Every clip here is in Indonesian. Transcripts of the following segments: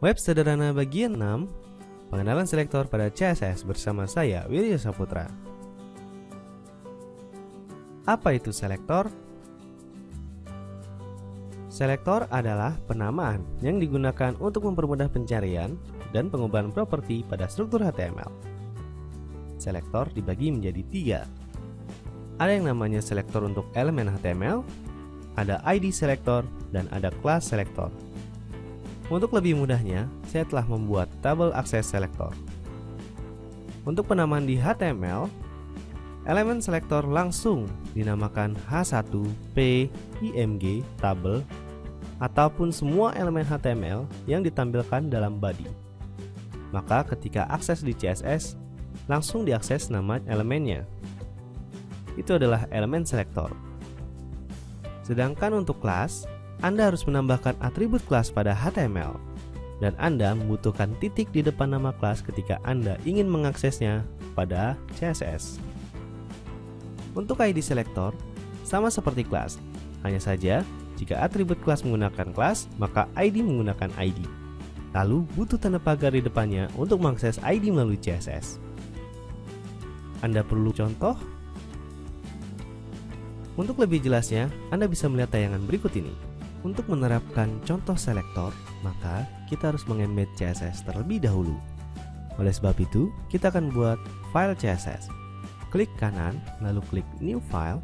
Web sederhana bagian 6, pengenalan selektor pada CSS bersama saya, Wirya Saputra. Apa itu selektor? Selektor adalah penamaan yang digunakan untuk mempermudah pencarian dan pengubahan properti pada struktur HTML. Selektor dibagi menjadi 3. Ada yang namanya selektor untuk elemen HTML, ada ID selektor, dan ada class selektor. Untuk lebih mudahnya, saya telah membuat tabel akses selektor. Untuk penamaan di HTML, elemen selektor langsung dinamakan H1, P, IMG, tabel, ataupun semua elemen HTML yang ditampilkan dalam body. Maka ketika akses di CSS, langsung diakses nama elemennya. Itu adalah elemen selektor. Sedangkan untuk kelas, Anda harus menambahkan atribut kelas pada HTML, dan Anda membutuhkan titik di depan nama kelas ketika Anda ingin mengaksesnya pada CSS. Untuk ID selektor, sama seperti kelas, hanya saja jika atribut kelas menggunakan kelas, maka ID menggunakan ID. Lalu butuh tanda pagar di depannya untuk mengakses ID melalui CSS. Anda perlu contoh? Untuk lebih jelasnya, Anda bisa melihat tayangan berikut ini. Untuk menerapkan contoh selektor, maka kita harus mengembed CSS terlebih dahulu. Oleh sebab itu, kita akan buat file CSS. Klik kanan, lalu klik New File,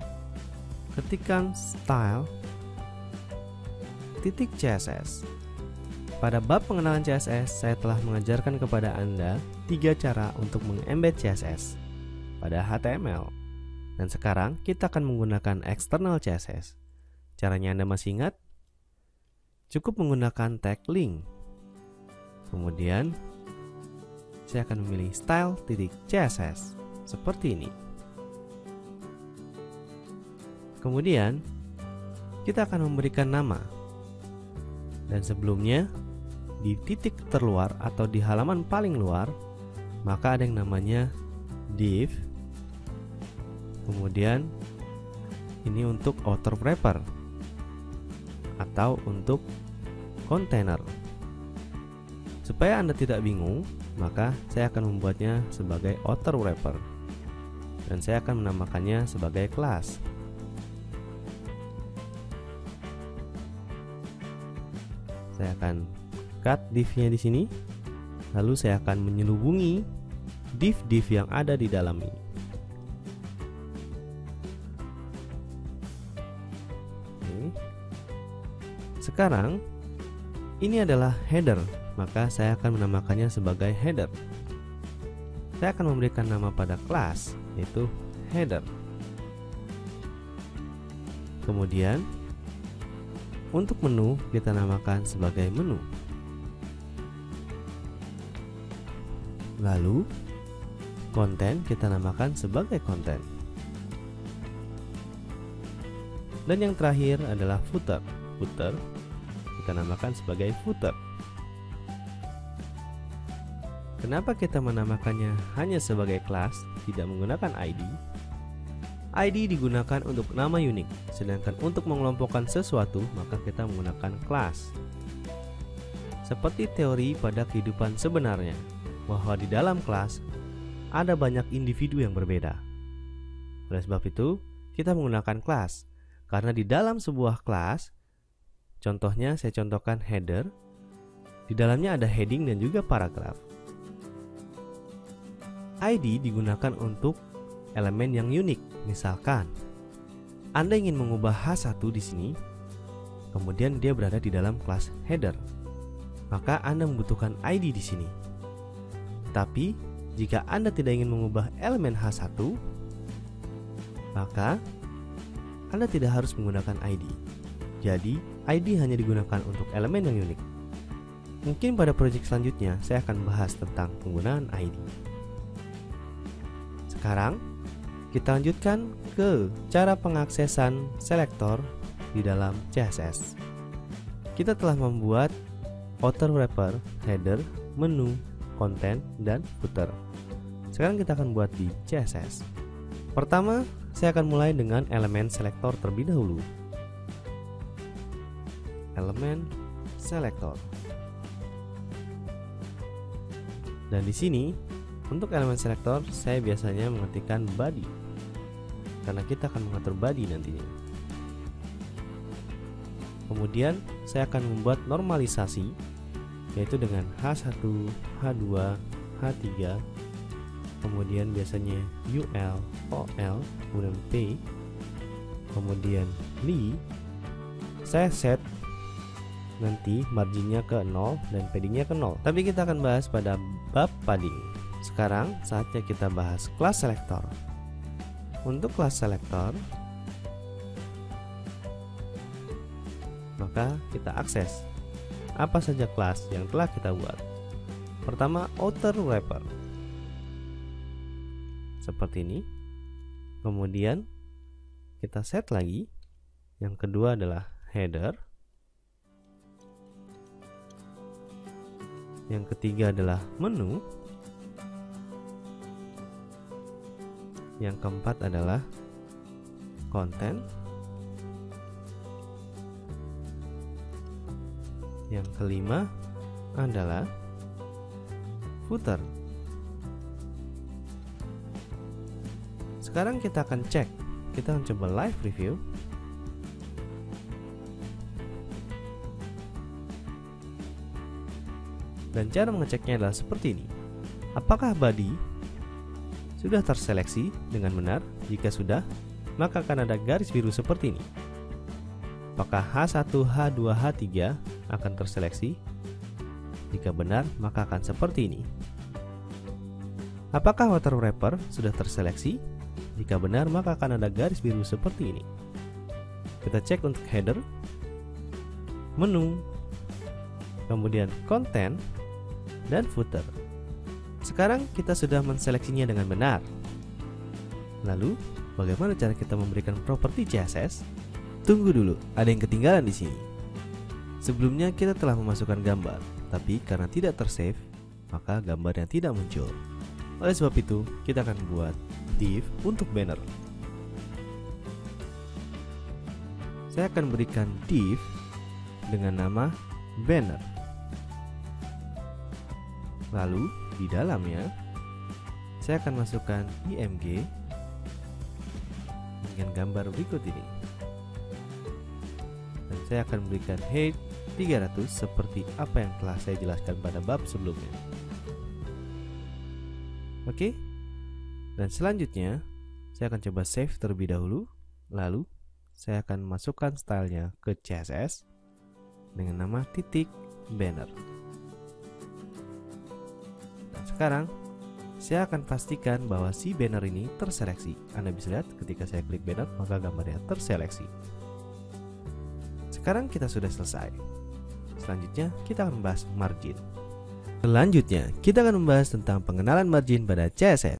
ketikkan Style, titik CSS. Pada bab pengenalan CSS, saya telah mengajarkan kepada Anda 3 cara untuk mengembed CSS pada HTML. Dan sekarang kita akan menggunakan external CSS. Caranya Anda masih ingat? Cukup menggunakan tag link. Kemudian saya akan memilih style.css seperti ini. Kemudian kita akan memberikan nama. Dan sebelumnya di titik terluar atau di halaman paling luar, maka ada yang namanya div. Kemudian ini untuk outer wrapper atau untuk container. Supaya Anda tidak bingung, maka saya akan membuatnya sebagai outer wrapper, dan saya akan menamakannya sebagai class. Saya akan cut div-nya di sini, lalu saya akan menyelubungi div-div yang ada di dalam ini. Sekarang, ini adalah header, maka saya akan menamakannya sebagai header. Saya akan memberikan nama pada kelas, yaitu header. Kemudian, untuk menu kita namakan sebagai menu. Lalu, konten kita namakan sebagai konten. Dan yang terakhir adalah footer. Footer kita namakan sebagai footer. Kenapa kita menamakannya hanya sebagai kelas, tidak menggunakan ID? ID digunakan untuk nama unik, sedangkan untuk mengelompokkan sesuatu maka kita menggunakan kelas. Seperti teori pada kehidupan sebenarnya, bahwa di dalam kelas ada banyak individu yang berbeda. Oleh sebab itu, kita menggunakan kelas, karena di dalam sebuah kelas, contohnya saya contohkan header, di dalamnya ada heading dan juga paragraf. ID digunakan untuk elemen yang unik. Misalkan, Anda ingin mengubah H1 di sini, kemudian dia berada di dalam kelas header, maka Anda membutuhkan ID di sini. Tapi, jika Anda tidak ingin mengubah elemen H1, maka Anda tidak harus menggunakan ID. Jadi, ID hanya digunakan untuk elemen yang unik. Mungkin pada proyek selanjutnya saya akan bahas tentang penggunaan ID. Sekarang, kita lanjutkan ke cara pengaksesan selektor di dalam CSS. Kita telah membuat outer wrapper, header, menu, konten, dan footer. Sekarang kita akan buat di CSS. Pertama, saya akan mulai dengan elemen selektor terlebih dahulu. Elemen selektor. Dan di sini untuk elemen selektor saya biasanya mengetikkan body, karena kita akan mengatur body nantinya. Kemudian saya akan membuat normalisasi, yaitu dengan H1, H2, H3, kemudian biasanya UL, OL, kemudian P, kemudian Li. Saya set nanti marginnya ke 0 dan paddingnya ke 0, tapi kita akan bahas pada bab padding. Sekarang saatnya kita bahas kelas selektor. Untuk kelas selektor, maka kita akses apa saja kelas yang telah kita buat. Pertama, outer wrapper seperti ini. Kemudian kita set lagi. Yang kedua adalah header. Yang ketiga adalah menu. Yang keempat adalah konten. Yang kelima adalah footer. Sekarang kita akan cek. Kita akan coba live review. Dan cara mengeceknya adalah seperti ini. Apakah body sudah terseleksi dengan benar? Jika sudah, maka akan ada garis biru seperti ini. Apakah H1, H2, H3 akan terseleksi? Jika benar, maka akan seperti ini. Apakah outer wrapper sudah terseleksi? Jika benar, maka akan ada garis biru seperti ini. Kita cek untuk header, menu, kemudian konten, dan footer. Sekarang kita sudah menseleksinya dengan benar. Lalu, bagaimana cara kita memberikan properti CSS? Tunggu dulu, ada yang ketinggalan di sini. Sebelumnya kita telah memasukkan gambar, tapi karena tidak tersave, maka gambarnya tidak muncul. Oleh sebab itu, kita akan buat div untuk banner. Saya akan berikan div dengan nama banner. Lalu di dalamnya saya akan masukkan img dengan gambar berikut ini. Dan saya akan berikan height 300 seperti apa yang telah saya jelaskan pada bab sebelumnya. Oke. Dan selanjutnya saya akan coba save terlebih dahulu. Lalu saya akan masukkan stylenya ke CSS dengan nama titik banner. Sekarang, saya akan pastikan bahwa si banner ini terseleksi. Anda bisa lihat ketika saya klik banner, maka gambarnya terseleksi. Sekarang kita sudah selesai. Selanjutnya, kita akan membahas margin. Selanjutnya, kita akan membahas tentang pengenalan margin pada CSS.